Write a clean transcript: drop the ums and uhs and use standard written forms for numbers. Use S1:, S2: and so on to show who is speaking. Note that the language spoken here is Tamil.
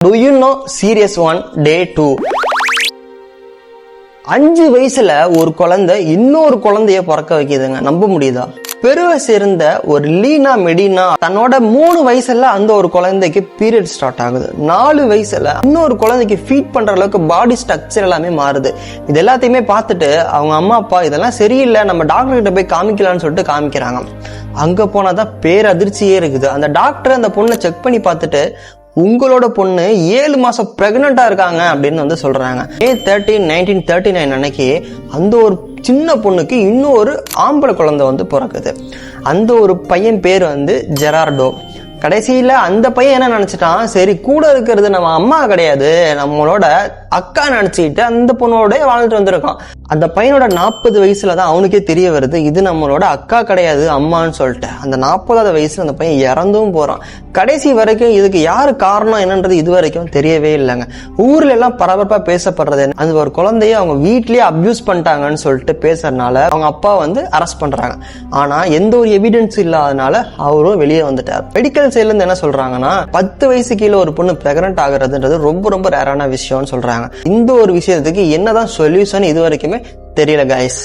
S1: Do you know Series 1 Day 2? 5 வயசுல ஒரு குழந்தை இன்னொரு குழந்தைய பிறக்க வைக்குதுங்க. நம்ப முடியுதா? பெருவை சேர்ந்த ஒரு லீனா மெடினா தன்னோட 3 வயசுல அந்த ஒரு குழந்தைக்கு பீரியட் ஸ்டார்ட் ஆகுது. 4 வயசுல இன்னொரு குழந்தைக்கு ஃபீட் பண்ற அளவுக்கு பாடி ஸ்ட்ரக்சர் எல்லாமே மாறுது. இது எல்லாத்தையுமே பார்த்துட்டு அவங்க அம்மா அப்பா இதெல்லாம் சரியில்லை, நம்ம டாக்டர் கிட்ட போய் காமிக்கலாம்னு சொல்லிட்டு காமிக்கிறாங்க. அங்க போனாதான் பேரதிர்ச்சியே இருக்குது. அந்த டாக்டர் அந்த பொண்ணை செக் பண்ணி பார்த்துட்டு உங்களோட பொண்ணு 7 மாசம் பிரெக்னண்டா இருக்காங்க அப்படின்னு சொல்றாங்க. May 13, 1939 அன்னைக்கு அந்த ஒரு சின்ன பொண்ணுக்கு இன்னும் ஒரு ஆம்பளை குழந்தை பிறக்குது. அந்த ஒரு பையன் பேர் ஜெரார்டோ. கடைசியில அந்த பையன் என்ன நினைச்சிட்டான், சரி கூட இருக்கிறது நம்ம அம்மா கிடையாது, நம்மளோட அக்கா நினைச்சுக்கிட்டு அந்த பொண்ணோட வாழ்ந்துட்டு வந்திருக்கான். அந்த பையனோட 40 வயசுலதான் அவனுக்கே தெரிய வருது இது நம்மளோட அக்கா கிடையாது அம்மான்னு சொல்லிட்டு. அந்த 40வது வயசுல அந்த பையன் இறந்தும் போறான். கடைசி வரைக்கும் இதுக்கு யாரு காரணம் என்னன்றது இது வரைக்கும் தெரியவே இல்லைங்க. ஊர்ல எல்லாம் பரபரப்பா பேசப்படுறது அந்த ஒரு குழந்தைய அவங்க வீட்லயே அபியூஸ் பண்ணிட்டாங்கன்னு சொல்லிட்டு பேசுறதுனால அவங்க அப்பா அரெஸ்ட் பண்றாங்க. ஆனா எந்த ஒரு எவிடன்ஸ் இல்லாதனால அவரும் வெளியே வந்துட்டார். மெடிக்கல் சைட்ல இருந்து என்ன சொல்றாங்கன்னா 10 வயசு கீழே ஒரு பொண்ணு பிரெக்னன்ட் ஆகுறதுன்றது ரொம்ப ரொம்ப ரேரான விஷயம்னு சொல்றாங்க. இந்த ஒரு விஷயத்துக்கு என்னதான் சொல்யூஷன் இது வரைக்குமே தெரியல கைஸ்.